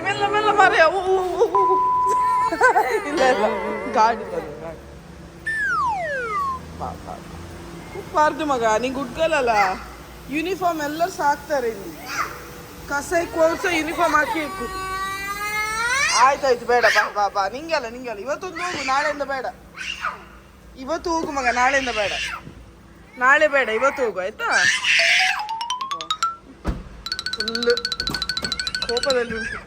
ಮೆಲ್ಲ ಮೆಲ್ಲ ಮಾರೆ ಇಲ್ಲ ಇಲ್ಲ ಗಾಡಿ ಬಾರ್ದು ಮಗ ನಿಂಗೆ ಉಟ್ಕಲ್ಲ ಯೂನಿಫಾರ್ಮ್ ಎಲ್ಲರೂ ಸಾಕ್ತಾರೆ ಇಲ್ಲಿ ಕಸ ಕೋರ್ಸ ಯೂನಿಫಾರ್ಮ್ ಹಾಕಿ ಆಯ್ತಾಯ್ತು ಬೇಡ ಬಾ ಬಾ ಬಾ ನಿಂಗೆಲ್ಲ ಇವತ್ತೊಂದು ಹೋಗು ನಾಳೆಯಿಂದ ಬೇಡ ಇವತ್ತು ಹೋಗು ಮಗ ನಾಳೆಯಿಂದ ಬೇಡ ನಾಳೆ ಬೇಡ ಇವತ್ತು ಹೋಗು ಆಯ್ತಾ ಫುಲ್ ಕೋಪದಲ್ಲಿ ಉಂಟು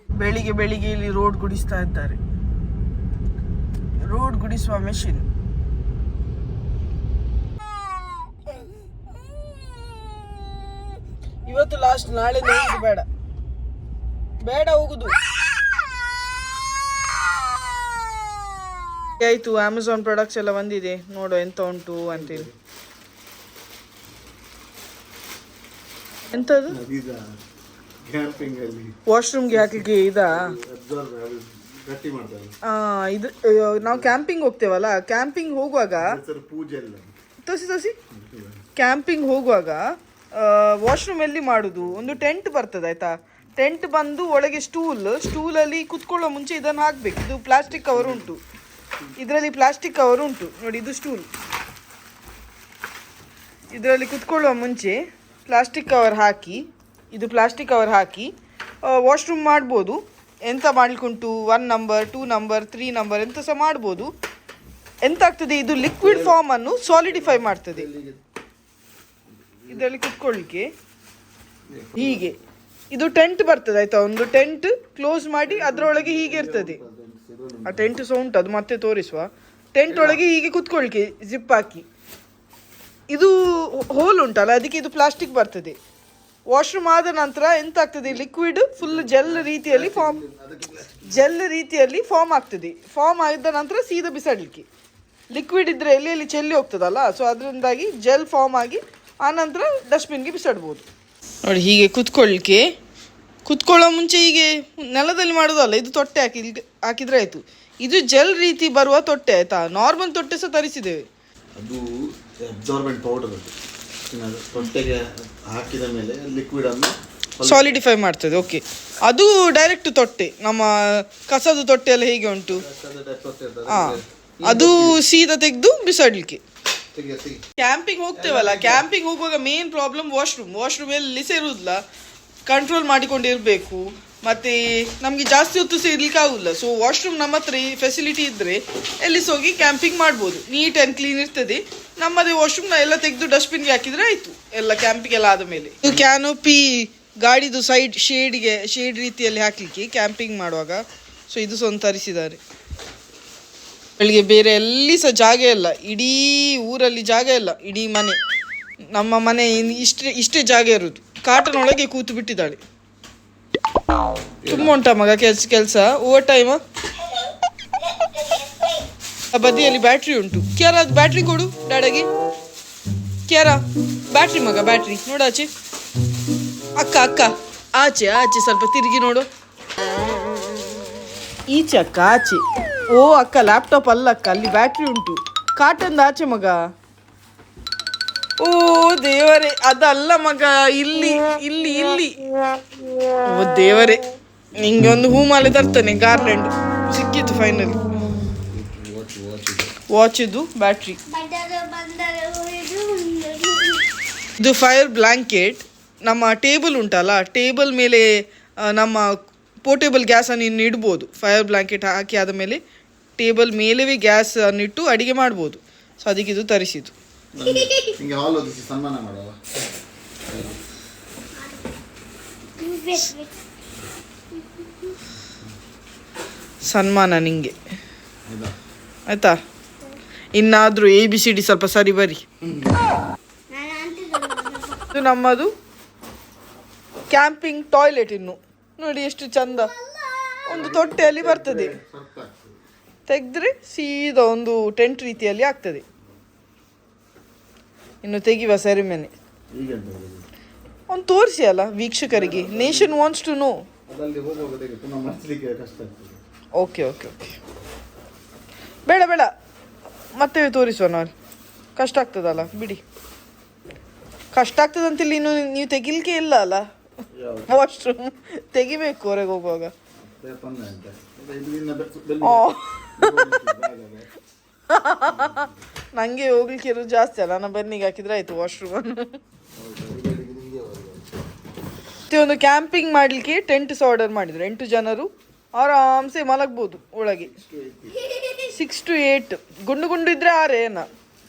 ಬೆಳಿಗ್ಗೆ ಬೆಳಿಗ್ಗೆ ಇಲ್ಲಿ ರೋಡ್ ಗುಡಿಸ್ತಾ ಇದ್ದಾರೆ ರೋಡ್ ಗುಡಿಸುವ ಮೆಷಿನ್ ಇವತ್ತು ಲಾಸ್ಟ್ ನಾಳೆ ಹೋಗುದು ಬೇಡ ಬೇಡ ಹೋಗುದು ಆಯ್ತು ಅಮೆಝಾನ್ ಪ್ರಾಡಕ್ಟ್ಸ್ ಎಲ್ಲ ಬಂದಿದೆ ನೋಡು ಎಂತ ಉಂಟು ಅಂತೇಳಿ ಎಂತದು ವಾಶ್ರೂಮ್ಗೆ ಹಾಕಲಿಕ್ಕೆ ಇದಾ ಇದು ನಾವು ಕ್ಯಾಂಪಿಂಗ್ ಹೋಗ್ತೇವಲ್ಲ ಕ್ಯಾಂಪಿಂಗ್ ಹೋಗುವಾಗ ತೋಸಿ ಕ್ಯಾಂಪಿಂಗ್ ಹೋಗುವಾಗ ವಾಶ್ರೂಮ್ ಎಲ್ಲಿ ಮಾಡುದು ಒಂದು ಟೆಂಟ್ ಬರ್ತದೆ ಆಯ್ತಾ ಟೆಂಟ್ ಬಂದು ಒಳಗೆ ಸ್ಟೂಲಲ್ಲಿ ಕುತ್ಕೊಳ್ಳೋ ಮುಂಚೆ ಇದನ್ನು ಹಾಕ್ಬೇಕು ಇದು ಪ್ಲಾಸ್ಟಿಕ್ ಕವರ್ ಉಂಟು ಇದರಲ್ಲಿ ಪ್ಲಾಸ್ಟಿಕ್ ಕವರ್ ಉಂಟು ನೋಡಿ ಇದು ಸ್ಟೂಲ್ ಇದರಲ್ಲಿ ಕುತ್ಕೊಳ್ಳುವ ಮುಂಚೆ ಪ್ಲಾಸ್ಟಿಕ್ ಕವರ್ ಹಾಕಿ ವಾಶ್ರೂಮ್ ಮಾಡ್ಬೋದು ಎಂತ ಮಾಡ್ಲಿಕ್ಕುಂಟು 1 ನಂಬರ್ 2 ನಂಬರ್ 3 ನಂಬರ್ ಎಂತ ಸಹ ಮಾಡ್ಬೋದು ಎಂತ ಆಗ್ತದೆ ಇದು ಲಿಕ್ವಿಡ್ ಫಾರ್ಮ್ ಅನ್ನು ಸಾಲಿಡಿಫೈ ಮಾಡ್ತದೆ ಇದರಲ್ಲಿ ಕುತ್ಕೊಳ್ಳಿಕ್ಕೆ ಹೀಗೆ ಇದು ಟೆಂಟ್ ಬರ್ತದೆ ಆಯ್ತಾ ಒಂದು ಟೆಂಟ್ ಕ್ಲೋಸ್ ಮಾಡಿ ಅದರೊಳಗೆ ಹೀಗೆ ಇರ್ತದೆ ಆ ಟೆಂಟ್ ಸಹ ಉಂಟು ಅದು ಮತ್ತೆ ತೋರಿಸುವ ಟೆಂಟ್ ಒಳಗೆ ಹೀಗೆ ಕುತ್ಕೊಳ್ಳಿಕ್ಕೆ ಜಿಪ್ ಹಾಕಿ ಇದು ಹೋಲ್ ಉಂಟಲ್ಲ ಅದಕ್ಕೆ ಇದು ಪ್ಲಾಸ್ಟಿಕ್ ಬರ್ತದೆ ವಾಶ್ರೂಮ್ ಆದ ನಂತರ ಎಂತ ಆಗ್ತದೆ ಲಿಕ್ವಿಡ್ ಫುಲ್ ಜೆಲ್ ರೀತಿಯಲ್ಲಿ ಫಾರ್ಮ್ ಆಗ್ತದೆ ಫಾರ್ಮ್ ಆದ ನಂತರ ಸೀದಾ ಬಿಸಾಡಲಿಕ್ಕೆ ಲಿಕ್ವಿಡ್ ಇದ್ರೆ ಎಲ್ಲಿ ಚೆಲ್ಲಿ ಹೋಗ್ತದಲ್ಲ ಸೊ ಅದರಿಂದಾಗಿ ಜೆಲ್ ಫಾರ್ಮ್ ಆಗಿ ಆನಂತರ ಡಸ್ಟ್ಬಿನ್ಗೆ ಬಿಸಾಡ್ಬೋದು ನೋಡಿ ಹೀಗೆ ಕುತ್ಕೊಳ್ಳೋ ಮುಂಚೆ ಹೀಗೆ ನೆಲದಲ್ಲಿ ಮಾಡೋದಲ್ಲ ಇದು ತೊಟ್ಟೆ ಹಾಕಿದ್ರೆ ಆಯಿತು ಇದು ಜೆಲ್ ರೀತಿ ಬರುವ ತೊಟ್ಟೆ ಆಯಿತಾ ನಾರ್ಮಲ್ ತೊಟ್ಟೆ ಸಹ ತರಿಸಿದ್ದೇವೆ ಅದು ಅಬ್ಸಾರ್ಬೆಂಟ್ ಪೌಡರ್ ತೊಟ್ಟೆಗೆ ಹಾಕಿದ ಮೇಲೆ ಲಿಕ್ವಿಡ್ ಅನ್ನು ಸಾಲಿಡಿಫೈ ಮಾಡ್ತದೆ ಓಕೆ ಅದು ಡೈರೆಕ್ಟ್ ತೊಟ್ಟೆ ನಮ್ಮ ಕಸದ ತೊಟ್ಟೆ ಎಲ್ಲ ಹೇಗೆ ಉಂಟು ಅದು ಸೀದಾ ತೆಗೆದು ಬಿಸಾಡ್ಲಿಕ್ಕೆ ಕ್ಯಾಂಪಿಂಗ್ ಹೋಗ್ತೇವಲ್ಲ ಕ್ಯಾಂಪಿಂಗ್ ಹೋಗುವಾಗ ಮೇನ್ ಪ್ರಾಬ್ಲಮ್ ವಾಶ್ರೂಮ್ ಎಲ್ಲಿ ಸೇರುವುದಿಲ್ಲ ಕಂಟ್ರೋಲ್ ಮಾಡಿಕೊಂಡಿರಬೇಕು ಮತ್ತು ನಮಗೆ ಜಾಸ್ತಿ ಹೊತ್ತು ಸಹ ಇರ್ಲಿಕ್ಕೆ ಆಗೋಲ್ಲ ಸೊ ವಾಶ್ರೂಮ್ ನಮ್ಮ ಹತ್ರ ಫೆಸಿಲಿಟಿ ಇದ್ದರೆ ಎಲ್ಲಿ ಹೋಗಿ ಕ್ಯಾಂಪಿಂಗ್ ಮಾಡ್ಬೋದು ನೀಟ್ ಆ್ಯಂಡ್ ಕ್ಲೀನ್ ಇರ್ತದೆ ನಮ್ಮದೇ ವಾಶ್ರೂಮ್ನ ಎಲ್ಲ ತೆಗೆದು ಡಸ್ಟ್ಬಿನ್ಗೆ ಹಾಕಿದರೆ ಆಯಿತು ಎಲ್ಲ ಕ್ಯಾಂಪಿಗೆಲ್ಲ ಆದ ಮೇಲೆ ಇದು ಕ್ಯಾನೋಪಿ ಗಾಡಿದು ಶೇಡ್ ರೀತಿಯಲ್ಲಿ ಹಾಕಲಿಕ್ಕೆ ಕ್ಯಾಂಪಿಂಗ್ ಮಾಡುವಾಗ ಸೊ ಇದು ಸಹ ಒಂದು ತರಿಸಿದ್ದಾರೆ ಬೆಳಿಗ್ಗೆ ಬೇರೆ ಎಲ್ಲಿ ಸಹ ಜಾಗ ಇಲ್ಲ ಇಡೀ ಊರಲ್ಲಿ ಜಾಗ ಇಲ್ಲ ಇಡೀ ಮನೆ ನಮ್ಮ ಮನೆ ಇಷ್ಟೇ ಜಾಗ ಇರೋದು ಕಾಟನೊಳಗೆ ಕೂತು ಬಿಟ್ಟಿದ್ದಾಳೆ ತುಂಬ ಉಂಟಾ ಮಗ ಕೆಲಸ ಓವರ್ ಟೈಮ್ ಬದಿಯಲ್ಲಿ ಬ್ಯಾಟ್ರಿ ಉಂಟು ಕ್ಯಾರ ಅದು ಬ್ಯಾಟ್ರಿ ಕೊಡು ಡ್ಯಾಡಗೆ ಕ್ಯಾರ ಬ್ಯಾಟ್ರಿ ಮಗ ಬ್ಯಾಟ್ರಿ ನೋಡು ಆಚೆ ಅಕ್ಕ ಆಚೆ ಸ್ವಲ್ಪ ತಿರುಗಿ ನೋಡು ಈಚೆ ಅಕ್ಕ ಆಚೆ ಓ ಅಕ್ಕ ಲ್ಯಾಪ್ಟಾಪ್ ಅಲ್ಲ ಅಕ್ಕ ಅಲ್ಲಿ ಬ್ಯಾಟ್ರಿ ಉಂಟು ಕಾಟನ್ದು ಆಚೆ ಮಗ ಓ ದೇವರೇ ಅದಲ್ಲ ಮಗ ಇಲ್ಲಿ ಓ ದೇವರೇ ನಿಂಗೆ ಒಂದು ಹೂಮಾಲೆ ತರ್ತಾನೆ ಗಾರ್ಲೆಂಡ್ ಸಿಕ್ಕಿತ್ತು ಫೈನಲಿ ವಾಚ್ ಇದು ಬ್ಯಾಟ್ರಿ ಇದು ಫೈರ್ ಬ್ಲ್ಯಾಂಕೆಟ್ ನಮ್ಮ ಟೇಬಲ್ ಉಂಟಲ್ಲ ಟೇಬಲ್ ಮೇಲೆ ನಮ್ಮ ಪೋರ್ಟೇಬಲ್ ಗ್ಯಾಸನ್ನು ಇನ್ನು ಇಡ್ಬೋದು ಫೈರ್ ಬ್ಲ್ಯಾಂಕೆಟ್ ಹಾಕಿ ಆದ ಮೇಲೆ ಟೇಬಲ್ ಮೇಲೇ ಗ್ಯಾಸ್ ಅನ್ನಿಟ್ಟು ಅಡಿಗೆ ಮಾಡ್ಬೋದು ಸೊ ಅದಕ್ಕೆ ಇದು ತರಿಸಿದ್ದು ಸನ್ಮಾನ ನಿಂಗೆ ಆಯ್ತಾ ಇನ್ನಾದರೂ ABCD ಸ್ವಲ್ಪ ಸರಿ ಬರಿ ಇದು ನಮ್ಮದು ಕ್ಯಾಂಪಿಂಗ್ ಟಾಯ್ಲೆಟ್ ಇನ್ನು ನೋಡಿ ಎಷ್ಟು ಚಂದ ಒಂದು ತೊಟ್ಟೆಯಲ್ಲಿ ಬರ್ತದೆ ತೆಗೆದ್ರೆ ಸೀದಾ ಒಂದು ಟೆಂಟ್ ರೀತಿಯಲ್ಲಿ ಆಗ್ತದೆ ಇನ್ನು ತೆಗಿವ ಸೆರೆಮನೆ ಒಂದು ತೋರಿಸಿ ಅಲ್ಲ ವೀಕ್ಷಕರಿಗೆ nation wants to know okay ಬೇಡ ಮತ್ತೆ ತೋರಿಸುವ ನಾವು ಕಷ್ಟ ಆಗ್ತದಲ್ಲ ಬಿಡಿ ಕಷ್ಟ ಆಗ್ತದೆ ಅಂತೇಳಿ ಇನ್ನು ನೀವು ತೆಗಿಲಿಕ್ಕೆ ಇಲ್ಲ ಅಲ್ಲ ವಾಶ್ರೂಮ್ ತೆಗಿಬೇಕು ಹೊರಗೆ ಹೋಗುವಾಗ. ನಂಗೆ ಹೋಗ್ಲಿಕ್ಕೆ ಇರೋದು ಜಾಸ್ತಿ ಅಲ್ಲ, ನನ್ನ ಬೆನ್ನಿಗೆ ಹಾಕಿದ್ರೆ ಆಯ್ತು ವಾಶ್ರೂಮನ್ನು. ಮತ್ತೆ ಒಂದು ಕ್ಯಾಂಪಿಂಗ್ ಮಾಡಲಿಕ್ಕೆ ಟೆಂಟ್ಸ್ ಆರ್ಡರ್ ಮಾಡಿದ್ರು. 8 ಜನರು ಆರಾಮ್ಸೆ ಮಲಗ್ಬೋದು ಒಳಗೆ. 6 to 8 ಗುಂಡು ಗುಂಡು ಇದ್ರೆ 6 ಏನ.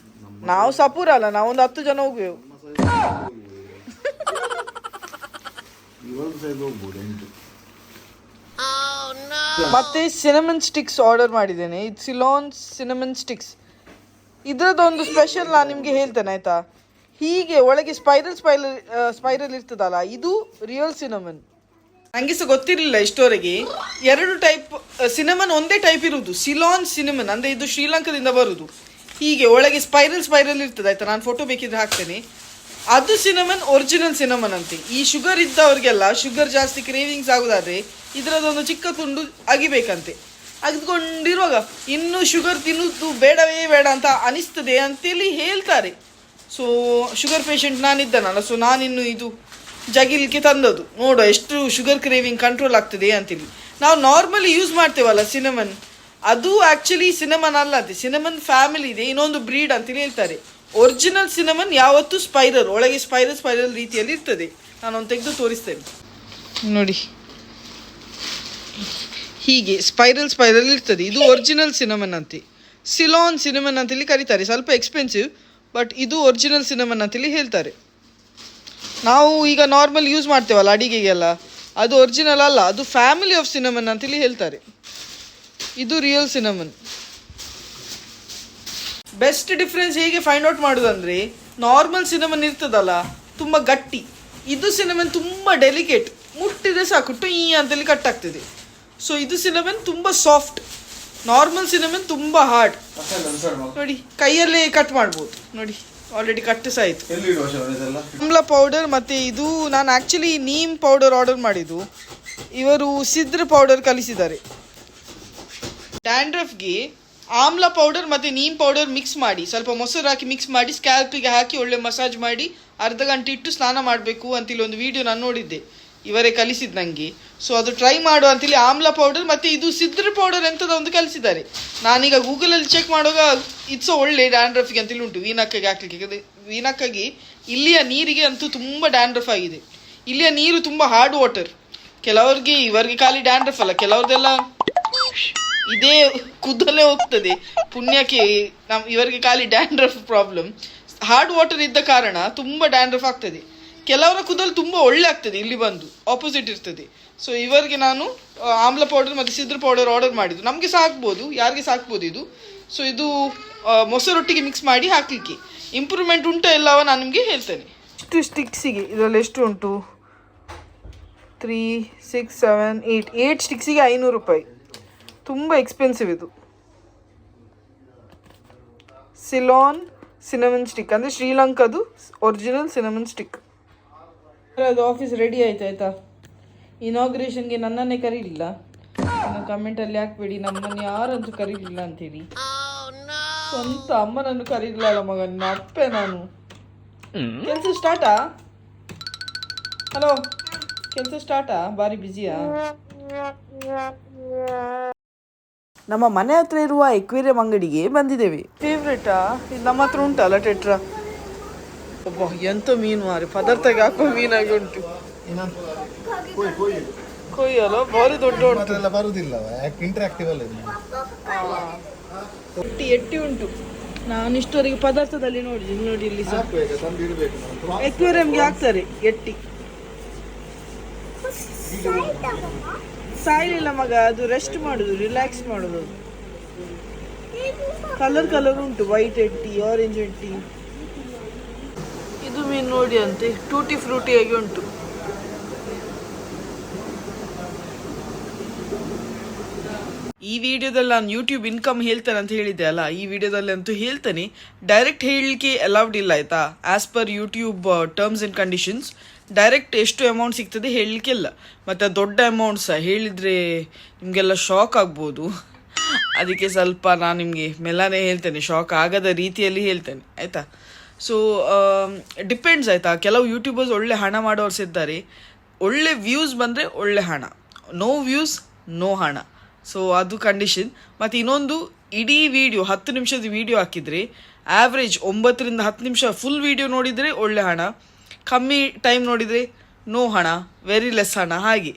ನಾವು ಸಪೂರ ಅಲ್ಲ, ನಾವೊಂದು 10 ಜನ ಹೋಗ್ಬೇಕು. ಮತ್ತೆ ಸಿನಮನ್ ಸ್ಟಿಕ್ಸ್ ಆರ್ಡರ್ ಮಾಡಿದ್ದೇನೆ. ಇದು ಸಿಲೋನ್ ಸಿನಮನ್ ಸ್ಟಿಕ್ಸ್. ಇದ್ರದ್ದೊಂದು ಸ್ಪೆಷಲ್ ನಾನು ನಿಮಗೆ ಹೇಳ್ತೇನೆ ಆಯ್ತಾ. ಹೀಗೆ ಒಳಗೆ ಸ್ಪೈರಲ್ ಇರ್ತದಲ್ಲ, ಇದು ರಿಯಲ್ ಸಿನಮನ್. ನನಗೆ ಸಹ ಗೊತ್ತಿರಲಿಲ್ಲ ಇಷ್ಟವರೆಗೆ. 2 ಟೈಪ್ ಸಿನಮನ್, ಒಂದೇ ಟೈಪ್ ಇರುವುದು ಸಿಲೋನ್ ಸಿನಮನ್, ಅಂದರೆ ಇದು ಶ್ರೀಲಂಕಾದಿಂದ ಬರುವುದು. ಹೀಗೆ ಒಳಗೆ ಸ್ಪೈರಲ್ ಇರ್ತದೆ ಆಯ್ತಾ. ನಾನು ಫೋಟೋ ಬೇಕಿದ್ರೆ ಹಾಕ್ತೇನೆ. ಅದು ಸಿನಮನ್, ಒರಿಜಿನಲ್ ಸಿನಮನ್ ಅಂತೆ. ಈ ಶುಗರ್ ಇದ್ದವ್ರಿಗೆಲ್ಲ, ಶುಗರ್ ಜಾಸ್ತಿ ಕ್ರೇವಿಂಗ್ಸ್ ಆಗೋದಾದ್ರೆ ಇದರದೊಂದು ಚಿಕ್ಕ ತುಂಡು ಅಗಿಬೇಕಂತೆ. ಅಗಿದುಕೊಂಡಿರುವಾಗ ಇನ್ನೂ ಶುಗರ್ ತಿನ್ನೋದು ಬೇಡವೇ ಬೇಡ ಅಂತ ಅನಿಸ್ತದೆ ಅಂತೇಳಿ ಹೇಳ್ತಾರೆ. ಸೊ ಶುಗರ್ ಪೇಷಂಟ್ ನಾನಿದ್ದಾನಲ್ಲ, ಸೊ ನಾನಿನ್ನು ಇದು ಜಗಿಲಿಕ್ಕೆ ತಂದದ್ದು. ನೋಡುವ ಎಷ್ಟು ಶುಗರ್ ಕ್ರೇವಿಂಗ್ ಕಂಟ್ರೋಲ್ ಆಗ್ತದೆ ಅಂತೇಳಿ. ನಾವು ನಾರ್ಮಲಿ ಯೂಸ್ ಮಾಡ್ತೇವಲ್ಲ ಸಿನಮನ್, ಅದು ಆ್ಯಕ್ಚುಲಿ ಸಿನಮನ್ ಅಲ್ಲ ಅಂತೆ. ಸಿನಮನ್ ಫ್ಯಾಮಿಲಿ ಇದೆ, ಇನ್ನೊಂದು ಬ್ರೀಡ್ ಅಂತೇಳಿ ಹೇಳ್ತಾರೆ. ಒರಿಜಿನಲ್ ಸಿನಮನ್ ಯಾವತ್ತೂ ಸ್ಪೈರಲ್, ಒಳಗೆ ಸ್ಪೈರಲ್ ರೀತಿಯಲ್ಲಿ ಇರ್ತದೆ. ನಾನೊಂದು ತೆಗೆದು ತೋರಿಸ್ತೇನೆ ನೋಡಿ. ಹೀಗೆ ಸ್ಪೈರಲ್ ಇರ್ತದೆ. ಇದು ಒರಿಜಿನಲ್ ಸಿನಮನ್ ಅಂತೆ. ಸಿಲೋನ್ ಸಿನಮನ್ ಅಂತೇಳಿ ಕರೀತಾರೆ. ಸ್ವಲ್ಪ ಎಕ್ಸ್ಪೆನ್ಸಿವ್, ಬಟ್ ಇದು ಒರಿಜಿನಲ್ ಸಿನಮನ್ ಅಂತೇಳಿ ಹೇಳ್ತಾರೆ. ನಾವು ಈಗ ನಾರ್ಮಲ್ ಯೂಸ್ ಮಾಡ್ತೇವಲ್ಲ ಅಡಿಗೆಗೆಲ್ಲ, ಅದು ಒರಿಜಿನಲ್ ಅಲ್ಲ, ಅದು ಫ್ಯಾಮಿಲಿ ಆಫ್ ಸಿನಮನ್ ಅಂತೇಳಿ ಹೇಳ್ತಾರೆ. ಇದು ರಿಯಲ್ ಸಿನಮನ್. ಬೆಸ್ಟ್ ಡಿಫ್ರೆನ್ಸ್ ಹೇಗೆ ಫೈಂಡ್ ಔಟ್ ಮಾಡೋದಂದರೆ, ನಾರ್ಮಲ್ ಸಿನಮನ್ ಇರ್ತದಲ್ಲ ತುಂಬ ಗಟ್ಟಿ, ಇದು ಸಿನಮನ್ ತುಂಬ ಡೆಲಿಕೇಟ್, ಮುಟ್ಟಿದ್ರೆ ಸಾಕು ಟೊಯ್ ಅಂತೇಳಿ ಕಟ್ ಆಗ್ತದೆ. ಸೊ ಇದು ಸಿನಮನ್ ತುಂಬ ಸಾಫ್ಟ್, ನಾರ್ಮಲ್ ಸಿನಮನ್ ತುಂಬ ಹಾರ್ಡ್. ನೋಡಿ ಕೈಯಲ್ಲೇ ಕಟ್ ಮಾಡ್ಬೋದು. ನೋಡಿ ಆಲ್ರೆಡಿ ಕಟ್ ಸಹ ಆಯಿತು. ಆಮ್ಲ ಪೌಡರ್ ಮತ್ತು ಇದು ನಾನು ಆ್ಯಕ್ಚುಲಿ ನೀಮ್ ಪೌಡರ್ ಆರ್ಡರ್ ಮಾಡಿದ್ದು. ಇವರು ಸಿದ್ರ ಪೌಡರ್ ಕಲಿಸಿದ್ದಾರೆ. ಡ್ಯಾಂಡ್ರಫ್ಗೆ ಆಮ್ಲ ಪೌಡರ್ ಮತ್ತು ನೀಮ್ ಪೌಡರ್ ಮಿಕ್ಸ್ ಮಾಡಿ, ಸ್ವಲ್ಪ ಮೊಸರು ಹಾಕಿ ಮಿಕ್ಸ್ ಮಾಡಿ ಸ್ಕ್ಯಾಲ್ಪಿಗೆ ಹಾಕಿ ಒಳ್ಳೆ ಮಸಾಜ್ ಮಾಡಿ ಅರ್ಧ ಗಂಟೆ ಇಟ್ಟು ಸ್ನಾನ ಮಾಡಬೇಕು ಅಂತೇಳಿ ಒಂದು ವಿಡಿಯೋ ನಾನು ನೋಡಿದ್ದೆ. ಇವರೇ ಕಲಿಸಿದ್ದು ನನಗೆ. ಸೊ ಅದು ಟ್ರೈ ಮಾಡು ಅಂತೇಳಿ ಆಮ್ಲ ಪೌಡರ್ ಮತ್ತು ಇದು ಸಿದ್ರ ಪೌಡರ್ ಎಂಥದ್ದು ಒಂದು ಕಲಿಸಿದ್ದಾರೆ. ನಾನೀಗ ಗೂಗಲಲ್ಲಿ ಚೆಕ್ ಮಾಡುವಾಗ ಇದು ಸಹ ಒಳ್ಳೆ ಡ್ಯಾಂಡ್ರಫ್ಗೆ ಅಂತೇಳಿ ಉಂಟು, ವೀನಕ್ಕಾಗಿ ಹಾಕ್ಲಿಕ್ಕೆ. ವೀನಕ್ಕಾಗಿ ಇಲ್ಲಿಯ ನೀರಿಗೆ ಅಂತೂ ತುಂಬ ಡ್ಯಾಂಡ್ರಫ್ ಆಗಿದೆ. ಇಲ್ಲಿಯ ನೀರು ತುಂಬ ಹಾರ್ಡ್ ವಾಟರ್. ಕೆಲವ್ರಿಗೆ ಇವರಿಗೆ ಖಾಲಿ ಡ್ಯಾಂಡ್ರಫ್ ಅಲ್ಲ, ಕೆಲವ್ರದ್ದೆಲ್ಲ ಇದೇ ಕುದಲೇ ಹೋಗ್ತದೆ. ಪುಣ್ಯಕ್ಕೆ ಇವರಿಗೆ ಖಾಲಿ ಡ್ಯಾಂಡ್ರಫ್ ಪ್ರಾಬ್ಲಮ್. ಹಾರ್ಡ್ ವಾಟರ್ ಇದ್ದ ಕಾರಣ ತುಂಬ ಡ್ಯಾಂಡ್ರಫ್ ಆಗ್ತದೆ. ಕೆಲವರ ಕೂದಲು ತುಂಬ ಒಳ್ಳೆ ಆಗ್ತದೆ, ಇಲ್ಲಿ ಬಂದು ಆಪೋಸಿಟ್ ಇರ್ತದೆ. ಸೊ ಇವರಿಗೆ ನಾನು ಆಮ್ಲ ಪೌಡರ್ ಮತ್ತು ಸಿದ್ರ ಪೌಡರ್ ಆರ್ಡರ್ ಮಾಡಿದ್ದು. ನಮಗೆ ಸಹ ಹಾಕ್ಬೋದು, ಯಾರಿಗೆ ಸಹ ಹಾಕ್ಬೋದು ಇದು. ಸೊ ಇದು ಮೊಸರೊಟ್ಟಿಗೆ ಮಿಕ್ಸ್ ಮಾಡಿ ಹಾಕಲಿಕ್ಕೆ. ಇಂಪ್ರೂವ್ಮೆಂಟ್ ಉಂಟು ಎಲ್ಲವ ನಾನು ನಿಮಗೆ ಹೇಳ್ತೇನೆ. ಎಷ್ಟು ಸ್ಟಿಕ್ಸಿಗೆ ಇದರಲ್ಲಿ ಎಷ್ಟು ಉಂಟು? 3, 6, 7, 8 ಸ್ಟಿಕ್ಸಿಗೆ 500 ರೂಪಾಯಿ. ತುಂಬ ಎಕ್ಸ್ಪೆನ್ಸಿವ್ ಇದು. ಸಿಲೋನ್ ಸಿನಮನ್ ಸ್ಟಿಕ್ ಅಂದರೆ ಶ್ರೀಲಂಕಾದು ಒರಿಜಿನಲ್ ಸಿನಮನ್ ಸ್ಟಿಕ್. ಅದು ಆಫೀಸ್ ರೆಡಿ ಆಯ್ತಾ. ಇನಾಗ್ರೇಷನ್ಗೆ ನನ್ನನ್ನೇ ಕರೀಲಿಲ್ಲ. ಕಮೆಂಟಲ್ಲಿ ಹಾಕ್ಬೇಡಿ ನಮ್ಮನ್ನು ಯಾರಂತೂ ಕರೀಲಿಲ್ಲ ಅಂಥೇಳಿ. ಸ್ವಂತ ಅಮ್ಮನನ್ನು ಕರೀಲಿಲ್ಲ ಅಲ್ಲ ಮಗ, ನಿನ್ನ ಅಪ್ಪೆ ನಾನು. ಕೆಲಸ ಸ್ಟಾರ್ಟಾ? ಹಲೋ, ಕೆಲಸ ಸ್ಟಾರ್ಟಾ? ಭಾರಿ ಬ್ಯುಸಿಯಾ? ನಮ್ಮ ಮನೆ ಹತ್ರ ಇರುವ ಎಕ್ವೇರಿಯಂ ಅಂಗಡಿಗೆ ಬಂದಿದ್ದೇವೆ. ಫೇವ್ರೇಟಾ? ಇದು ನಮ್ಮ ಹತ್ರ ಉಂಟಲ್ಲ ಟೆಟ್ರಾ. ಒಬ್ಬ ಎಂತ ಮೀನು ಮಾರಿ, ಪದಾರ್ಥಕ್ಕೆ ಹಾಕುವ ಮೀನಾಗಿ ಉಂಟು. ಕೊಯ್ಯಲ್ಲ ಭಾರಿ ದೊಡ್ಡ ಉಂಟು. ಬರುದಿಲ್ಲ, ಇಂಟರಾಕ್ಟಿವ್ ಅಲ್ಲ. ಎಟ್ಟಿ ಉಂಟು. ನಾನು ಇಷ್ಟವರೆಗೆ ಪದಾರ್ಥದಲ್ಲಿ ನೋಡಿ ಇಲ್ಲಿ ಎಕ್ವೇರಿಯಂಗೆ ಹಾಕ್ತಾರೆ ಎಟ್ಟಿ. ಸಾಯ್ಲಿಲ್ಲ ಮಗ, ಅದು ರೆಸ್ಟ್ ಮಾಡುದು, ರಿಲ್ಯಾಕ್ಸ್ ಮಾಡುದು. ಕಲರ್ ಉಂಟು, ವೈಟ್ ಎಟ್ಟಿ, ಆರೆಂಜ್ ಎಟ್ಟಿ. ಇದು ಮೀನು ನೋಡಿ ಅಂತೆ, ಟೂಟಿ ಫ್ರೂಟಿಯಾಗಿ ಉಂಟು. ಈ ವಿಡಿಯೋದಲ್ಲಿ ನಾನು ಯೂಟ್ಯೂಬ್ ಇನ್ಕಮ್ ಹೇಳ್ತೇನೆ ಅಂತ ಹೇಳಿದ್ದೆ ಅಲ್ಲ, ಈ ವಿಡಿಯೋದಲ್ಲಿ ಅಂತೂ ಹೇಳ್ತೇನೆ. ಡೈರೆಕ್ಟ್ ಹೇಳಲಿಕ್ಕೆ ಅಲೌಡ್ ಇಲ್ಲ ಆಯಿತಾ. As per YouTube terms and conditions direct ಎಷ್ಟು ಅಮೌಂಟ್ ಸಿಗ್ತದೆ ಹೇಳಲಿಕ್ಕಿಲ್ಲ. ಮತ್ತು ದೊಡ್ಡ ಅಮೌಂಟ್ಸ ಹೇಳಿದರೆ ನಿಮಗೆಲ್ಲ ಶಾಕ್ ಆಗ್ಬೋದು. ಅದಕ್ಕೆ ಸ್ವಲ್ಪ ನಾನು ನಿಮಗೆ ಮೆಲ್ಲನೆ ಹೇಳ್ತೇನೆ, ಶಾಕ್ ಆಗದ ರೀತಿಯಲ್ಲಿ ಹೇಳ್ತೇನೆ ಆಯಿತಾ. ಸೊ ಡಿಪೆಂಡ್ಸ್ ಆಯಿತಾ. ಕೆಲವು ಯೂಟ್ಯೂಬರ್ಸ್ ಒಳ್ಳೆ ಹಣ ಮಾಡೋರ್ಸ್ ಇದ್ದಾರೆ, ಒಳ್ಳೆ ವ್ಯೂಸ್ ಬಂದರೆ ಒಳ್ಳೆ ಹಣ, ನೋ ವ್ಯೂಸ್ ನೋ ಹಣ. ಸೊ ಅದು ಕಂಡೀಷನ್. ಮತ್ತು ಇನ್ನೊಂದು, ಇಡೀ ವಿಡಿಯೋ 10 ನಿಮಿಷದ ವಿಡಿಯೋ ಹಾಕಿದರೆ ಆ್ಯಾವ್ರೇಜ್ 9 ರಿಂದ 10 ನಿಮಿಷ ಫುಲ್ ವಿಡಿಯೋ ನೋಡಿದರೆ ಒಳ್ಳೆ ಹಣ, ಕಮ್ಮಿ ಟೈಮ್ ನೋಡಿದರೆ ನೋ ಹಣ, ವೆರಿ ಲೆಸ್ ಹಣ, ಹಾಗೆ.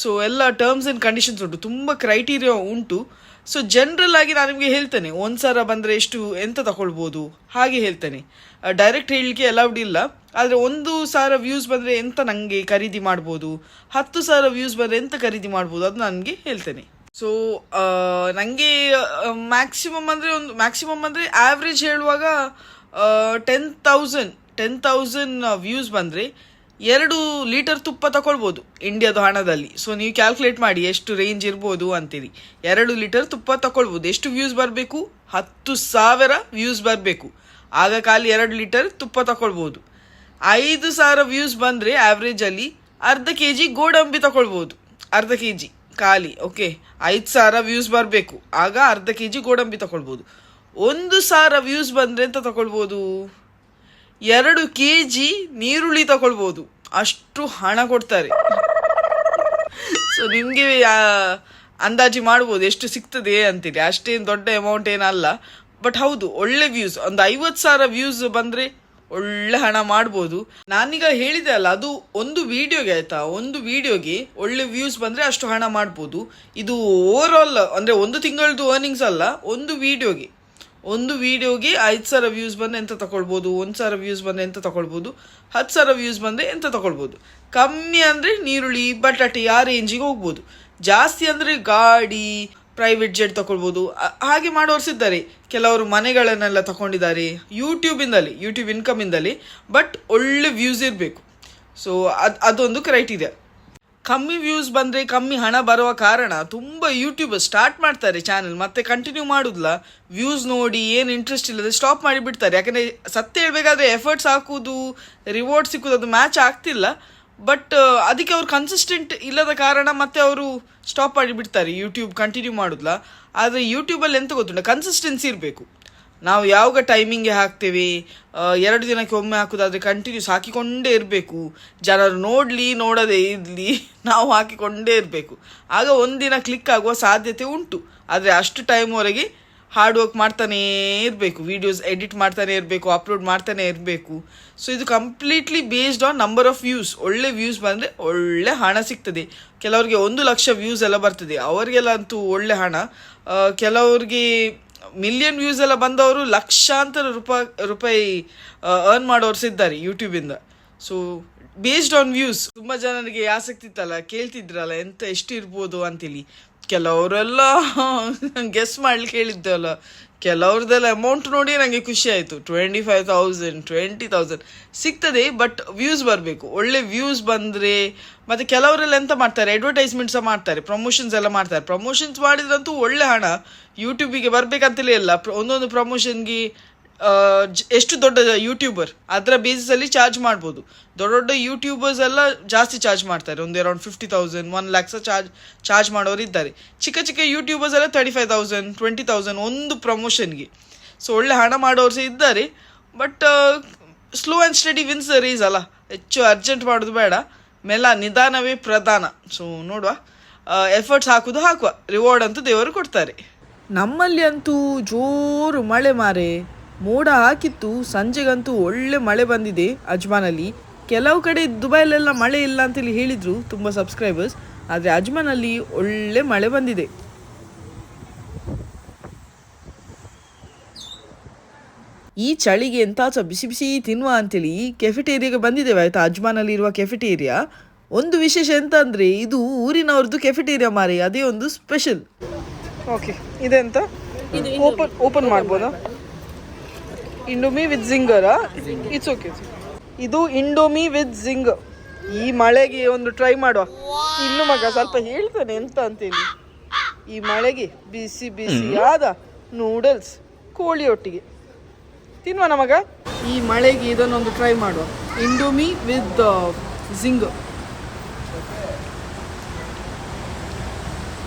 ಸೊ ಎಲ್ಲ ಟರ್ಮ್ಸ್ ಆ್ಯಂಡ್ ಕಂಡೀಷನ್ಸ್ ಉಂಟು, ತುಂಬ ಕ್ರೈಟೀರಿಯಾ ಉಂಟು. ಸೊ ಜನರಲ್ ಆಗಿ ನಾನು ನಿಮಗೆ ಹೇಳ್ತೇನೆ, 1,000 ಬಂದರೆ ಎಷ್ಟು ಎಂತ ತಗೊಳ್ಬೋದು ಹಾಗೆ ಹೇಳ್ತೇನೆ. ಡೈರೆಕ್ಟ್ ಹೇಳಲಿಕ್ಕೆ ಅಲೌಡ್ ಇಲ್ಲ. ಆದರೆ 1,000 ವ್ಯೂಸ್ ಬಂದರೆ ಎಂತ ನನಗೆ ಖರೀದಿ ಮಾಡ್ಬೋದು, 10,000 ವ್ಯೂಸ್ ಬಂದರೆ ಎಂತ ಖರೀದಿ ಮಾಡ್ಬೋದು, ಅದು ನನಗೆ ಹೇಳ್ತೇನೆ. ಸೊ ನನಗೆ ಮ್ಯಾಕ್ಸಿಮಮ್ ಅಂದರೆ ಆ್ಯಾವ್ರೇಜ್ ಹೇಳುವಾಗ 10,000 ವ್ಯೂಸ್ ಬಂದರೆ 2 ಲೀಟರ್ ತುಪ್ಪ ತಗೊಳ್ಬೋದು ಇಂಡಿಯಾದ ಹಣದಲ್ಲಿ. ಸೊ ನೀವು ಕ್ಯಾಲ್ಕುಲೇಟ್ ಮಾಡಿ ಎಷ್ಟು ರೇಂಜ್ ಇರ್ಬೋದು ಅಂತೇಳಿ. 2 ಲೀಟರ್ ತುಪ್ಪ ತಗೊಳ್ಬೋದು. ಎಷ್ಟು ವ್ಯೂಸ್ ಬರಬೇಕು? 10,000 ವ್ಯೂಸ್ ಬರಬೇಕು, ಆಗ ಖಾಲಿ 2 ಲೀಟರ್ ತುಪ್ಪ ತಗೊಳ್ಬೋದು. 5,000 ವ್ಯೂಸ್ ಬಂದರೆ ಆ್ಯಾವ್ರೇಜಲ್ಲಿ ಅರ್ಧ kg ಗೋಡಂಬಿ ತಗೊಳ್ಬೋದು, ಅರ್ಧ kg ಖಾಲಿ. ಓಕೆ, 5,000 ವ್ಯೂಸ್ ಬರಬೇಕು, ಆಗ ಅರ್ಧ kg ಗೋಡಂಬಿ ತಗೊಳ್ಬೋದು. 1,000 ವ್ಯೂಸ್ ಬಂದರೆ ಅಂತ ತಗೊಳ್ಬೋದು, 2 kg ನೀರುಳ್ಳಿ ತಗೊಳ್ಬೋದು. ಅಷ್ಟು ಹಣ ಕೊಡ್ತಾರೆ. ಸೊ ನಿಮಗೆ ಅಂದಾಜು ಮಾಡ್ಬೋದು ಎಷ್ಟು ಸಿಗ್ತದೆ ಅಂತೇಳಿ. ಅಷ್ಟೇನು ದೊಡ್ಡ ಅಮೌಂಟ್ ಏನಲ್ಲ, ಬಟ್ ಹೌದು ಒಳ್ಳೆ ವ್ಯೂಸ್. ಒಂದು 50,000 ವ್ಯೂಸ್ ಬಂದರೆ ಒಳ್ಳೆ ಹಣ ಮಾಡ್ಬೋದು. ನಾನೀಗ ಹೇಳಿದೆ ಅಲ್ಲ, ಅದು ಒಂದು ವಿಡಿಯೋಗೆ ಆಯಿತಾ, ಒಂದು ವಿಡಿಯೋಗೆ ಒಳ್ಳೆ ವ್ಯೂಸ್ ಬಂದರೆ ಅಷ್ಟು ಹಣ ಮಾಡ್ಬೋದು. ಇದು ಓವರ್ ಆಲ್ ಅಂದರೆ ಒಂದು ತಿಂಗಳದ್ದು ಅರ್ನಿಂಗ್ಸ್ ಅಲ್ಲ, ಒಂದು ವಿಡಿಯೋಗೆ 5,000 ವ್ಯೂಸ್ ಬಂದರೆ ಎಂತ ತಗೊಳ್ಬೋದು, 1,000 ವ್ಯೂಸ್ ಬಂದರೆ ಎಂತ ತಗೊಳ್ಬೋದು, 10,000 ವ್ಯೂಸ್ ಬಂದರೆ ಎಂತ ತಗೊಳ್ಬೋದು. ಕಮ್ಮಿ ಅಂದರೆ ನೀರುಳ್ಳಿ, ಬಟಾಟೆ ಆ ರೇಂಜಿಗೆ ಹೋಗ್ಬೋದು. ಜಾಸ್ತಿ ಅಂದರೆ ಗಾಡಿ, ಪ್ರೈವೇಟ್ ಜೆಟ್ ತಗೊಳ್ಬೋದು. ಹಾಗೆ ಮಾಡೋರ್ಸಿದ್ದಾರೆ. ಕೆಲವರು ಮನೆಗಳನ್ನೆಲ್ಲ ತಗೊಂಡಿದ್ದಾರೆ ಯೂಟ್ಯೂಬ್ ಇನ್ಕಮಿಂದಲೇ, ಬಟ್ ಒಳ್ಳೆ ವ್ಯೂಸ್ ಇರಬೇಕು. ಸೊ ಅದೊಂದು ಕ್ರೈಟೀರಿಯಾ. ಕಮ್ಮಿ ವ್ಯೂಸ್ ಬಂದರೆ ಕಮ್ಮಿ ಹಣ ಬರುವ ಕಾರಣ ತುಂಬ ಯೂಟ್ಯೂಬರ್ ಸ್ಟಾರ್ಟ್ ಮಾಡ್ತಾರೆ ಚಾನಲ್, ಮತ್ತೆ ಕಂಟಿನ್ಯೂ ಮಾಡೋದಿಲ್ಲ. ವ್ಯೂಸ್ ನೋಡಿ ಏನು ಇಂಟ್ರೆಸ್ಟ್ ಇಲ್ಲದೆ ಸ್ಟಾಪ್ ಮಾಡಿಬಿಡ್ತಾರೆ. ಯಾಕಂದರೆ ಸತ್ಯ ಹೇಳಬೇಕಾದ್ರೆ ಎಫರ್ಟ್ಸ್ ಹಾಕುವುದು, ರಿವಾರ್ಡ್ ಸಿಕ್ಕುವುದು ಅದು ಮ್ಯಾಚ್ ಆಗ್ತಿಲ್ಲ. ಬಟ್ ಅದಕ್ಕೆ ಅವ್ರು ಕನ್ಸಿಸ್ಟೆಂಟ್ ಇಲ್ಲದ ಕಾರಣ ಮತ್ತೆ ಅವರು ಸ್ಟಾಪ್ ಮಾಡಿಬಿಡ್ತಾರೆ, ಯೂಟ್ಯೂಬ್ ಕಂಟಿನ್ಯೂ ಮಾಡೋದಿಲ್ಲ. ಆದರೆ ಯೂಟ್ಯೂಬಲ್ಲಿ ಎಂತ ಗೊತ್ತುಂಟ, ಕನ್ಸಿಸ್ಟೆನ್ಸಿ ಇರಬೇಕು. ನಾವು ಯಾವಾಗ ಟೈಮಿಂಗ್ಗೆ ಹಾಕ್ತೇವೆ, 2 ದಿನಕ್ಕೆ ಒಮ್ಮೆ ಹಾಕೋದಾದರೆ ಕಂಟಿನ್ಯೂಸ್ ಹಾಕಿಕೊಂಡೇ ಇರಬೇಕು. ಜನರು ನೋಡದೇ ಇರಲಿ, ನಾವು ಹಾಕಿಕೊಂಡೇ ಇರಬೇಕು. ಆಗ ಒಂದಿನ ಕ್ಲಿಕ್ ಆಗುವ ಸಾಧ್ಯತೆ ಉಂಟು. ಆದರೆ ಅಷ್ಟು ಟೈಮ್ವರೆಗೆ ಹಾರ್ಡ್ ವರ್ಕ್ ಮಾಡ್ತಾನೇ ಇರಬೇಕು, ವೀಡಿಯೋಸ್ ಎಡಿಟ್ ಮಾಡ್ತಾನೆ ಇರಬೇಕು, ಅಪ್ಲೋಡ್ ಮಾಡ್ತಾನೆ ಇರಬೇಕು. ಸೊ ಇದು completely based on number of views. ಒಳ್ಳೆ ವ್ಯೂಸ್ ಬಂದರೆ ಒಳ್ಳೆ ಹಣ ಸಿಗ್ತದೆ. ಕೆಲವರಿಗೆ 1,00,000 ವ್ಯೂಸ್ ಎಲ್ಲ ಬರ್ತದೆ, ಅವರಿಗೆಲ್ಲ ಅಂತೂ ಒಳ್ಳೆ ಹಣ. ಕೆಲವ್ರಿಗೆ ಮಿಲಿಯನ್ ವ್ಯೂಸ್ ಎಲ್ಲ ಬಂದವರು ಲಕ್ಷಾಂತರ ರೂಪಾಯಿ ಅರ್ನ್ ಮಾಡೋರ್ಸಿದ್ದಾರೆ ಯೂಟ್ಯೂಬಿಂದ. So based on views. ತುಂಬ ಜನರಿಗೆ ಆಸಕ್ತಿ ಇತ್ತಲ್ಲ, ಕೇಳ್ತಿದ್ರಲ್ಲ ಎಷ್ಟು ಇರ್ಬೋದು ಅಂತೇಳಿ. ಕೆಲವರೆಲ್ಲ ಗೆಸ್ ಮಾಡ್ಲಿಕ್ಕೆ ಹೇಳಿದ್ದಲ್ಲ, ಕೆಲವ್ರದ್ದೆಲ್ಲ ಅಮೌಂಟ್ ನೋಡಿ ನನಗೆ ಖುಷಿ ಆಯಿತು. 25,000 20,000 ಸಿಗ್ತದೆ, ಬಟ್ ವ್ಯೂಸ್ ಬರಬೇಕು. ಒಳ್ಳೆ ವ್ಯೂಸ್ ಬಂದರೆ. ಮತ್ತು ಕೆಲವರೆಲ್ಲ ಎಂತ ಮಾಡ್ತಾರೆ, ಅಡ್ವರ್ಟೈಸ್ಮೆಂಟ್ ಸಹ ಮಾಡ್ತಾರೆ, ಪ್ರಮೋಷನ್ಸ್ ಎಲ್ಲ ಮಾಡ್ತಾರೆ. ಪ್ರಮೋಷನ್ಸ್ ಮಾಡಿದ್ರಂತೂ ಒಳ್ಳೆ ಹಣ ಯೂಟ್ಯೂಬಿಗೆ ಬರಬೇಕಂತಲೇ ಇಲ್ಲ. ಒಂದೊಂದು ಪ್ರಮೋಷನ್ಗೆ ಎಷ್ಟು ದೊಡ್ಡ ಯೂಟ್ಯೂಬರ್ ಅದರ ಬೇಸಿಸಲ್ಲಿ ಚಾರ್ಜ್ ಮಾಡ್ಬೋದು. ದೊಡ್ಡ ಯೂಟ್ಯೂಬರ್ಸ್ ಎಲ್ಲ ಜಾಸ್ತಿ ಚಾರ್ಜ್ ಮಾಡ್ತಾರೆ, ಒಂದು ಅರೌಂಡ್ 50,000 1 lakhs ಚಾರ್ಜ್ ಮಾಡೋರು ಇದ್ದಾರೆ. ಚಿಕ್ಕ ಯೂಟ್ಯೂಬರ್ಸ್ ಎಲ್ಲ 35,000 20,000 ಒಂದು ಪ್ರಮೋಷನ್ಗೆ. ಸೊ ಒಳ್ಳೆ ಹಣ ಮಾಡೋರು ಸಹ ಇದ್ದಾರೆ. But slow and steady wins the race ಅಲ್ಲ, ಹೆಚ್ಚು ಅರ್ಜೆಂಟ್ ಮಾಡೋದು ಬೇಡ, ನಿಧಾನವೇ ಪ್ರಧಾನ. ಸೊ ನೋಡುವ, ಎಫರ್ಟ್ಸ್ ಹಾಕುವ, ರಿವಾರ್ಡ್ ಅಂತೂ ದೇವರು ಕೊಡ್ತಾರೆ. ನಮ್ಮಲ್ಲಿ ಅಂತೂ ಜೋರು ಮಳೆ ಮಾರೆ, ಮೋಡ ಹಾಕಿತ್ತು. ಸಂಜೆಗಂತೂ ಒಳ್ಳೆ ಮಳೆ ಬಂದಿದೆ ಅಜ್ಮಾನಲ್ಲಿ. ಕೆಲವು ಕಡೆ ದುಬೈಲೆಲ್ಲ ಮಳೆ ಇಲ್ಲ ಅಂತೇಳಿ ಹೇಳಿದರು ತುಂಬ ಸಬ್ಸ್ಕ್ರೈಬರ್ಸ್, ಆದರೆ ಅಜ್ಮಾನಲ್ಲಿ ಒಳ್ಳೆ ಮಳೆ ಬಂದಿದೆ. ಈ ಚಳಿಗೆ ಎಂತಾಚ ಬಿಸಿ ಬಿಸಿ ತಿನ್ನುವ ಅಂತೇಳಿ ಕೆಫೆಟೇರಿಯಾಗೆ ಬಂದಿದ್ದೇವೆ ಆಯಿತಾ. ಅಜ್ಮಾನಲ್ಲಿ ಇರುವ ಕೆಫೆಟೇರಿಯಾ ಒಂದು ವಿಶೇಷ ಎಂತ ಅಂದರೆ, ಇದು ಊರಿನವ್ರದ್ದು ಕೆಫೆಟೇರಿಯಾ ಮಾರಿ, ಅದೇ ಒಂದು ಸ್ಪೆಷಲ್. ಓಕೆ, ಇದೆಂತ ಓಪನ್ ಮಾಡ್ಬೋದಾ? ಇಂಡೋಮಿ ವಿತ್ ಜಿಂಗರಾ? It's okay. ಇದು ಇಂಡೋಮಿ ವಿತ್ ಜಿಂಗರ್. ಈ ಮಳೆಗೆ ಒಂದು ಟ್ರೈ ಮಾಡುವ. ಇನ್ನು ಮಗ ಸ್ವಲ್ಪ ಹೇಳ್ತಾನೆ ಎಂತ ಅಂತೇಳಿ. ಈ ಮಳೆಗೆ ಬಿಸಿ ಬಿಸಿಯಾದ ನೂಡಲ್ಸ್ ಕೋಳಿ ಒಟ್ಟಿಗೆ ತಿನ್ನುವ ನಮಗ. ಈ ಮಳೆಗೆ ಇದನ್ನೊಂದು ಟ್ರೈ ಮಾಡುವ, ಇಂಡೋಮಿ ವಿತ್ ಜಿಂಗರ್.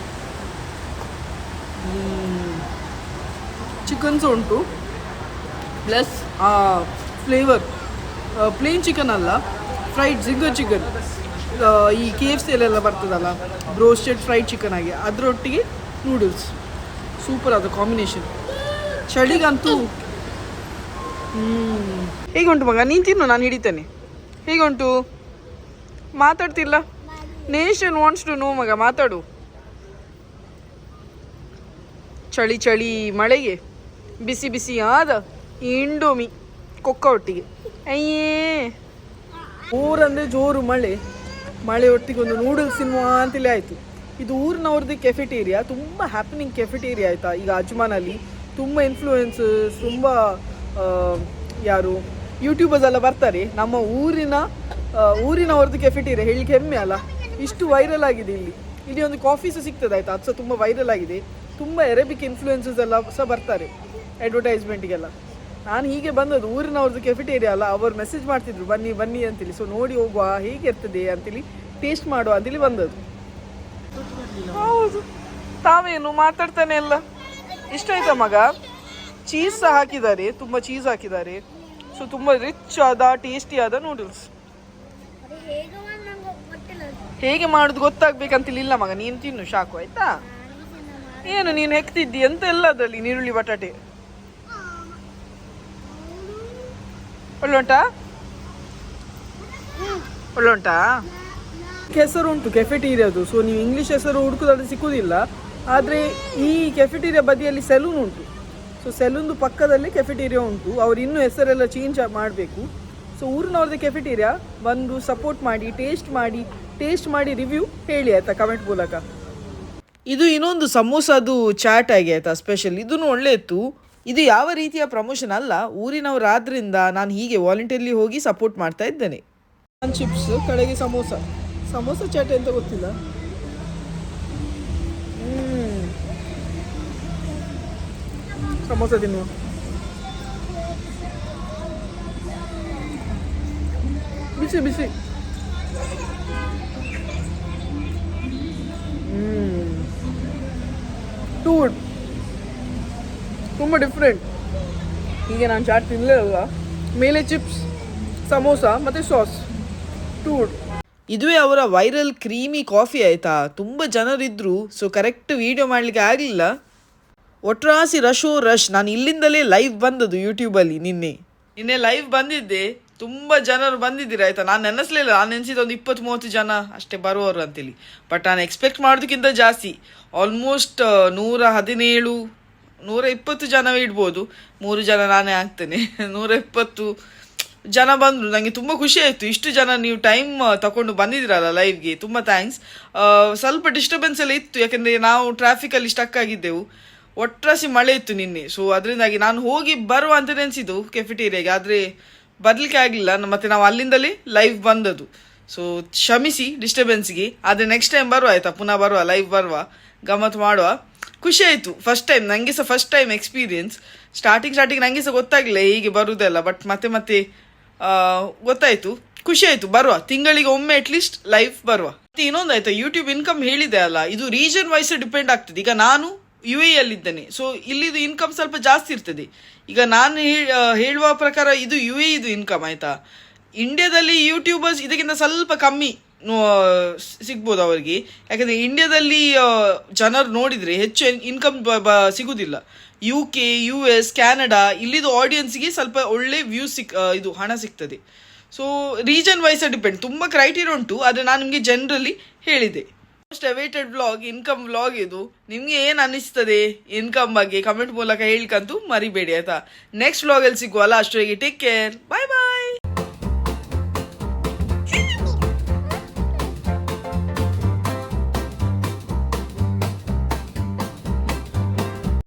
ಚಿಕನ್ಸ್ ಉಂಟು, ಪ್ಲಸ್ ಫ್ಲೇವರ್. ಪ್ಲೇನ್ ಚಿಕನ್ ಅಲ್ಲ, ಫ್ರೈಡ್ ಜಿಂಗರ್ ಚಿಕನ್. ಈ KFC ಅಲ್ಲೆಲ್ಲ ಬರ್ತದಲ್ಲ, ಬ್ರೋಸ್ಟೆಡ್ ಫ್ರೈಡ್ ಚಿಕನ್ ಆಗಿ, ಅದರೊಟ್ಟಿಗೆ ನೂಡಲ್ಸ್. ಸೂಪರ್ ಅದು ಕಾಂಬಿನೇಷನ್. ಚಳಿಗಂತೂ ಹೇಗುಂಟು ಮಗ? ನೀನು ತಿನ್ನು, ನಾನು ಹಿಡಿತೇನೆ. ಹೇಗುಂಟು? ಮಾತಾಡ್ತಿಲ್ಲ. ನೇಷನ್ ವಾಂಟ್ಸ್ ಟು ನೋ ಮಗ, ಮಾತಾಡು. ಚಳಿ ಚಳಿ ಮಳೆಗೆ ಬಿಸಿ ಬಿಸಿ ಆದ ಇಂಡೋಮಿ ಕೊಕ್ಕ ಒಟ್ಟಿಗೆ. ಅಯ್ಯೇ, ಊರಂದರೆ ಜೋರು ಮಳೆ. ಮಳೆ ಒಟ್ಟಿಗೆ ಒಂದು ನೂಡಲ್ಸ್ ತಿನ್ನುವ ಅಂತಲೇ ಆಯಿತು. ಇದು ಊರಿನವ್ರದ್ದು ಕೆಫೆಟೇರಿಯಾ, ತುಂಬ ಹ್ಯಾಪನಿಂಗ್ ಕೆಫೆಟೇರಿಯಾ ಆಯಿತಾ. ಈಗ ಅಜ್ಮಾನಲ್ಲಿ ತುಂಬ ಇನ್ಫ್ಲೂಯೆನ್ಸಸ್, ತುಂಬ ಯಾರು ಯೂಟ್ಯೂಬರ್ಸ್ ಎಲ್ಲ ಬರ್ತಾರೆ. ನಮ್ಮ ಊರಿನವ್ರದ್ದು ಕೆಫೆಟೇರಿಯಾ ಹೇಳಲಿಕ್ಕೆ ಹೆಮ್ಮೆ ಅಲ್ಲ, ಇಷ್ಟು ವೈರಲ್ ಆಗಿದೆ. ಇಲ್ಲಿ ಒಂದು ಕಾಫಿ ಸಹ ಸಿಗ್ತದೆ ಆಯಿತಾ, ಅದು ಸಹ ತುಂಬ ವೈರಲ್ ಆಗಿದೆ. ತುಂಬ ಅರೇಬಿಕ್ ಇನ್ಫ್ಲೂಯೆನ್ಸಸ್ ಎಲ್ಲ ಸಹ ಬರ್ತಾರೆ ಅಡ್ವರ್ಟೈಸ್ಮೆಂಟಿಗೆಲ್ಲ. ನಾನು ಹೀಗೆ ಬಂದದ್ದು, ಊರಿನವ್ರದ್ದು ಕೆಫೆಟೇರಿಯಾ ಅಲ್ಲ, ಅವರು ಮೆಸೇಜ್ ಮಾಡ್ತಿದ್ರು ಬನ್ನಿ ಬನ್ನಿ ಅಂತೇಳಿ. ಸೊ ನೋಡಿ ಹೋಗುವ ಹೇಗಿರ್ತದೆ ಅಂತೇಳಿ, ಟೇಸ್ಟ್ ಮಾಡುವ ಅಂತೇಳಿ ಬಂದದ್ದು. ಹೌದು, ತಾವೇನು ಮಾತಾಡ್ತಾನೆ ಎಲ್ಲ. ಇಷ್ಟ ಆಯ್ತಾ ಮಗ? ಚೀಸ್ ಸಹ ಹಾಕಿದ್ದಾರೆ, ತುಂಬ ಚೀಸ್ ಹಾಕಿದ್ದಾರೆ. ಸೊ ತುಂಬ ರಿಚ್ ಆದ ಟೇಸ್ಟಿ ಆದ ನೂಡಲ್ಸ್. ಹೇಗೆ ಮಾಡೋದು ಗೊತ್ತಾಗ್ಬೇಕಂತಿಲ್ಲ ಇಲ್ಲ ಮಗ, ನೀನು ತಿನ್ನು ಸಾಕು ಆಯ್ತಾ. ಏನು ನೀನು ಹೆಕ್ತಿದ್ದಿ ಅಂತ ಎಲ್ಲ ಅದರಲ್ಲಿ ನೀರುಳ್ಳಿ ಬಟಾಟೆ. ಒಳ್ಳುಂಟಾ? ಒಳ್ಳುಂಟಾ? ಹೆಸರು ಉಂಟು ಕೆಫೆಟೀರಿಯಾದು. ಸೊ ನೀವು ಇಂಗ್ಲೀಷ್ ಹೆಸರು ಹುಡುಕೋದಾದ್ರೆ ಸಿಕ್ಕುವುದಿಲ್ಲ. ಆದರೆ ಈ ಕೆಫೆಟೀರಿಯಾ ಬದಿಯಲ್ಲಿ ಸೆಲೂನ್ ಉಂಟು. ಸೊ ಸೆಲೂನ್ದು ಪಕ್ಕದಲ್ಲಿ ಕೆಫೆಟೀರಿಯಾ ಉಂಟು. ಅವ್ರು ಇನ್ನೂ ಹೆಸರೆಲ್ಲ ಚೇಂಜ್ ಮಾಡಬೇಕು. ಸೊ ಊರಿನವ್ರದ್ದು ಕೆಫೆಟೀರಿಯಾ ಬಂದು ಸಪೋರ್ಟ್ ಮಾಡಿ, ಟೇಸ್ಟ್ ಮಾಡಿ ರಿವ್ಯೂ ಹೇಳಿ ಆಯಿತಾ ಕಮೆಂಟ್ ಮೂಲಕ. ಇದು ಇನ್ನೊಂದು ಸಮೋಸಾದು ಚಾಟ್ ಆಗಿ ಆಯಿತಾ, ಸ್ಪೆಷಲ್. ಇದೂ ಒಳ್ಳೆ ಇತ್ತು. ಇದು ಯಾವ ರೀತಿಯ ಪ್ರಮೋಷನ್ ಅಲ್ಲ, ಊರಿನವರಾದ್ರಿಂದ ನಾನು ಹೀಗೆ ವಾಲಂಟಿಯರ್ಲಿ ಹೋಗಿ ಸಪೋರ್ಟ್ ಮಾಡ್ತಾ ಇದ್ದೇನೆ. ಚಿಪ್ಸ್ ಕಡೆಗೆ ಸಮೋಸ ಚಾಟ್ ಅಂತ ಗೊತ್ತಿಲ್ಲ. ಸಮೋಸ ತಿನ್ನುವ. ಬಿಸಿ ಬಿಸಿ. ಟೂ ಗುಡ್, ತುಂಬ ಡಿಫ್ರೆಂಟ್. ಹೀಗೆ ನಾನು ಚಾಟ್ ತಿನ್ನಲೇ ಅಲ್ಲ. ಮೇಲೆ ಚಿಪ್ಸ್, ಸಮೋಸ ಮತ್ತು ಸಾಸ್, ಟೂ ಗುಡ್. ಇದುವೇ ಅವರ ವೈರಲ್ ಕ್ರೀಮಿ ಕಾಫಿ ಆಯಿತಾ. ತುಂಬ ಜನರಿದ್ದರು. ಸೊ ಕರೆಕ್ಟ್ ವೀಡಿಯೋ ಮಾಡಲಿಕ್ಕೆ ಆಗಲಿಲ್ಲ. ಒಟ್ರಾಸಿ ರಶ್. ನಾನು ಇಲ್ಲಿಂದಲೇ ಲೈವ್ ಬಂದದ್ದು ಯೂಟ್ಯೂಬಲ್ಲಿ. ನಿನ್ನೆ ಲೈವ್ ಬಂದಿದ್ದೆ. ತುಂಬ ಜನರು ಬಂದಿದ್ದೀರ ಆಯಿತಾ. ನಾನು ನೆನೆಸ್ಲಿಲ್ಲ, ನಾನು ನೆನೆಸಿದ ಒಂದು 20-30 ಜನ ಅಷ್ಟೇ ಬರುವವರು ಅಂತೇಳಿ. ಬಟ್ ನಾನು ಎಕ್ಸ್ಪೆಕ್ಟ್ ಮಾಡೋದಕ್ಕಿಂತ ಜಾಸ್ತಿ, ಆಲ್ಮೋಸ್ಟ್ 117-120 ಜನವೇ ಇಡ್ಬೋದು. 3 ಜನ ನಾನೇ ಆಗ್ತೇನೆ. 120 ಜನ ಬಂದರು. ನನಗೆ ತುಂಬ ಖುಷಿ ಆಯಿತು. ಇಷ್ಟು ಜನ ನೀವು ಟೈಮ್ ತಗೊಂಡು ಬಂದಿದ್ದೀರಲ್ಲ ಲೈವ್ಗೆ, ತುಂಬ ಥ್ಯಾಂಕ್ಸ್. ಸ್ವಲ್ಪ ಡಿಸ್ಟರ್ಬೆನ್ಸ್ ಎಲ್ಲ ಇತ್ತು, ಯಾಕೆಂದರೆ ನಾವು ಟ್ರಾಫಿಕಲ್ಲಿ ಸ್ಟಕ್ ಆಗಿದ್ದೆವು. ಒಟ್ರಾಸಿ ಮಳೆ ಇತ್ತು ನಿನ್ನೆ. ಸೊ ಅದರಿಂದಾಗಿ ನಾನು ಹೋಗಿ ಬರುವ ಅಂತ ನೆನೆಸಿದ್ದು ಕೆಫೆಟೇರಿಯಾಗೆ, ಆದರೆ ಬರಲಿಕ್ಕೆ ಆಗಲಿಲ್ಲ. ಮತ್ತು ನಾವು ಅಲ್ಲಿಂದಲೇ ಲೈವ್ ಬಂದದ್ದು. ಸೊ ಕ್ಷಮಿಸಿ ಡಿಸ್ಟರ್ಬೆನ್ಸ್ಗೆ. ಆದರೆ ನೆಕ್ಸ್ಟ್ ಟೈಮ್ ಬರುವ ಆಯಿತಾ, ಪುನಃ ಬರುವ, ಲೈವ್ ಬರುವ, ಗಮ್ಮತ್ತು ಮಾಡುವ. ಖುಷಿ ಆಯಿತು. ಫಸ್ಟ್ ಟೈಮ್ ನನಗೆ ಸಹ, ಫಸ್ಟ್ ಟೈಮ್ ಎಕ್ಸ್ಪೀರಿಯನ್ಸ್. ಸ್ಟಾರ್ಟಿಂಗ್ ನನಗೆ ಸಹ ಗೊತ್ತಾಗಲಿಲ್ಲ ಹೀಗೆ ಬರುವುದೆಲ್ಲ. ಬಟ್ ಮತ್ತೆ ಗೊತ್ತಾಯಿತು. ಖುಷಿ ಆಯಿತು. ಬರುವ, ತಿಂಗಳಿಗೆ ಒಮ್ಮೆ ಅಟ್ಲೀಸ್ಟ್ ಲೈವ್ ಬರುವ. ಮತ್ತು ಇನ್ನೊಂದು ಆಯಿತಾ, ಯೂಟ್ಯೂಬ್ ಇನ್ಕಮ್ ಹೇಳಿದೆ ಅಲ್ಲ, ಇದು ರೀಜನ್ ವೈಸ್ ಡಿಪೆಂಡ್ ಆಗ್ತದೆ. ಈಗ ನಾನು UAE ಅಲ್ಲಿದ್ದೇನೆ. ಸೊ ಇಲ್ಲಿದು ಇನ್ಕಮ್ ಸ್ವಲ್ಪ ಜಾಸ್ತಿ ಇರ್ತದೆ. ಈಗ ನಾನು ಹೇಳುವ ಪ್ರಕಾರ ಇದು UAE ಇನ್ಕಮ್ ಆಯಿತಾ. ಇಂಡಿಯಾದಲ್ಲಿ ಯೂಟ್ಯೂಬರ್ಸ್ ಇದಕ್ಕಿಂತ ಸ್ವಲ್ಪ ಕಮ್ಮಿ ಸಿಗ್ಬೋದು ಅವರಿಗೆ. ಯಾಕಂದರೆ ಇಂಡಿಯಾದಲ್ಲಿ ಜನರು ನೋಡಿದರೆ ಹೆಚ್ಚು ಇನ್ಕಮ್ ಸಿಗೋದಿಲ್ಲ. UK, US, ಕ್ಯಾನಡಾ ಇಲ್ಲಿದು ಆಡಿಯನ್ಸ್ಗೆ ಸ್ವಲ್ಪ ಒಳ್ಳೆ ವ್ಯೂಸ್ ಇದು ಹಣ ಸಿಗ್ತದೆ. So region wise depend. ತುಂಬ ಕ್ರೈಟೀರಿಯಾ ಉಂಟು, ಆದರೆ ನಾನು ನಿಮಗೆ ಜನರಲಿ ಹೇಳಿದೆ. Most awaited vlog, income vlog ಇದು. ನಿಮಗೆ ಏನು ಅನ್ನಿಸ್ತದೆ ಇನ್ಕಮ್ ಬಗ್ಗೆ ಕಮೆಂಟ್ ಮೂಲಕ ಹೇಳ್ಕಂತೂ ಮರಿಬೇಡಿ ಆಯಿತಾ. ನೆಕ್ಸ್ಟ್ ವ್ಲಾಗಲ್ಲಿ ಸಿಗುವಲ್ಲ, ಅಷ್ಟೊಳಗೆ ಟೇಕ್ ಕೇರ್, ಬಾಯ್ ಬಾಯ್.